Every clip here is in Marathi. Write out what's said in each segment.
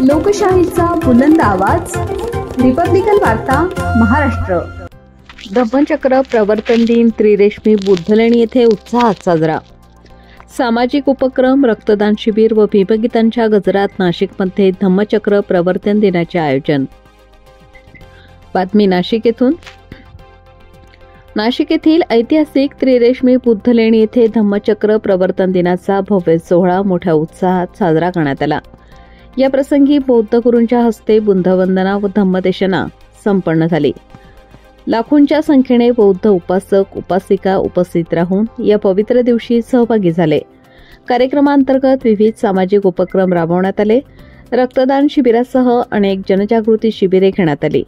लोकशाहीचा बुलंद आवाज, रिपब्लिकन वार्ता महाराष्ट्र। धम्मचक्र प्रवर्तन दिन त्रिरेश्मी बुद्धलेणी येथे उत्साहात साजरा। सामाजिक उपक्रम, रक्तदान शिबिर व भीमगीतांच्या गजरात नाशिकमध्ये धम्मचक्र प्रवर्तन दिनाचे आयोजन। बातमी नाशिक येथून। नाशिक येथील ऐतिहासिक त्रिरेश्मी बुद्धलेणी येथे धम्मचक्र प्रवर्तन दिनाचा भव्य सोहळा मोठ्या उत्साहात साजरा करण्यात आला। या प्रसंगी बौद्ध गुरूंच्या हस्ते बुद्धवंदना व धम्मदेशना संपन्न झाली। लाखोंच्या संख्येने बौद्ध उपासक उपासिका उपस्थित राहून या पवित्र दिवशी सहभागी झाले। कार्यक्रमांतर्गत विविध सामाजिक उपक्रम राबवण्यात आले। रक्तदान शिबिरासह अनेक जनजागृती शिबिरे घेण्यात आली।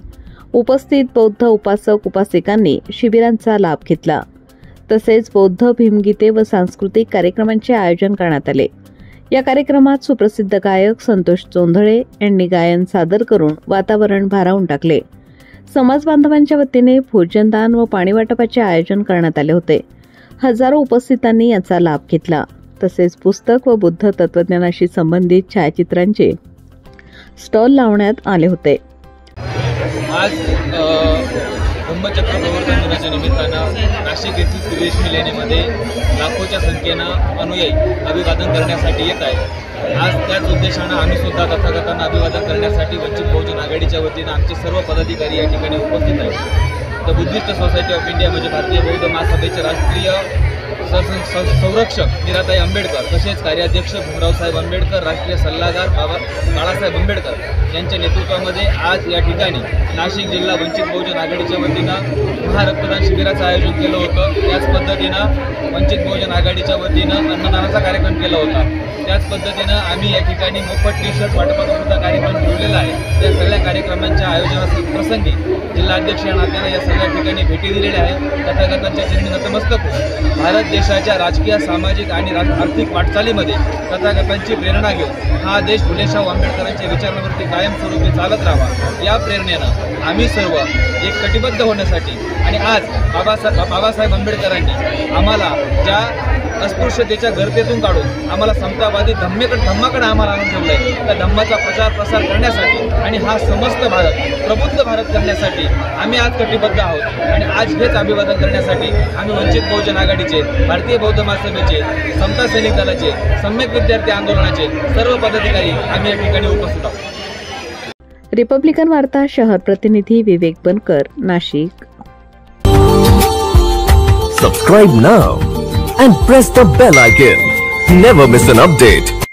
उपस्थित बौद्ध उपासक उपासिकांनी शिबिरांचा लाभ घेतला। तसेच बौद्ध भीमगीते व सांस्कृतिक कार्यक्रमांचे आयोजन करण्यात आले। या कार्यक्रमात सुप्रसिद्ध गायक संतोष चोंधळे यांनी गायन सादर करून वातावरण भारावून टाकले। समाज बांधवांच्या वतीने भोजनदान व पाणी वाटपाचे आयोजन करण्यात आले होते। हजारो उपस्थितांनी याचा लाभ घेतला। तसेच पुस्तक व बुद्ध तत्वज्ञानाशी संबंधित छायाचित्रांचे स्टॉल लावण्यात आले होते। आज धम्मचक्र प्रवर्तन दिनाच्या निमित्तानं नाशिक येथील त्रिरेश्मी लेणीमध्ये लाखोच्या संख्येनं अनुयायी अभिवादन करण्यासाठी येत आहे। आज त्याच उद्देशानं आम्ही सुद्धा तथागतांना अभिवादन करण्यासाठी वंचित बहुजन आघाडीच्या वतीनं आमचे सर्व पदाधिकारी या ठिकाणी उपस्थित आहेत। The Buddhist society of India म्हणजे भारतीय बौद्ध महासभेचे राष्ट्रीय संरक्षक मीराताई आंबेडकर, तसेच कार्याध्यक्ष भीमरावसाहेब आंबेडकर, राष्ट्रीय सल्लागार बाळासाहेब आंबेडकर यांच्या नेतृत्वामध्ये आज या ठिकाणी नाशिक जिल्हा वंचित बहुजन आघाडीच्या वतीनं महारक्तदान शिबिराचं आयोजन केलं होतं। त्याच पद्धतीनं वंचित बहुजन आघाडीच्या वतीनं अन्नदानाचा कार्यक्रम केला होता। त्याच पद्धतीनं आम्ही या ठिकाणी मोफत टी-शर्ट वाटपाचा सुद्धा कार्यक्रम ठेवलेला आहे। त्या सगळ्या कार्यक्रमांच्या आयोजनाप्रसंगी जिल्हाध्यक्ष या नात्यानं या सगळ्या ठिकाणी भेटी दिलेल्या आहेत। तथागतांच्या चरणी नतमस्तक होऊन भारत देशाच्या राजकीय, सामाजिक आणि आर्थिक वाटचालीमध्ये तथागतांची प्रेरणा घेऊन हा देश फुले शाहू आंबेडकरांच्या विचारांवरती कायमस्वरूपी चालत राहावा, या प्रेरणेनं आम्ही सर्व एक कटिबद्ध होण्यासाठी आणि आज बाबासाहेब आंबेडकरांनी आम्हाला ज्या अस्पृश्यतेच्या गर्तेतून काढून आम्हाला समतावादी धम्माकडे आम्हाला आणून ठेवलं आहे, त्या धम्माचा प्रसार करण्यासाठी आणि हा समस्त भारत प्रबुद्ध भारत करण्यासाठी आम्ही आज कटिबद्ध आहोत। आणि आज हेच अभिवादन करण्यासाठी आम्ही वंचित बहुजन आघाडीचे, भारतीय बौद्ध महासभेचे, समता सैनिक दलाचे, सम्यक विद्यार्थी आंदोलनाचे सर्व पदाधिकारी आम्ही या ठिकाणी उपस्थित आहोत। रिपब्लिकन वार्ता शहर प्रतिनिधी विवेक बनकर, Nashik. Subscribe now and press the bell icon. Never miss an update.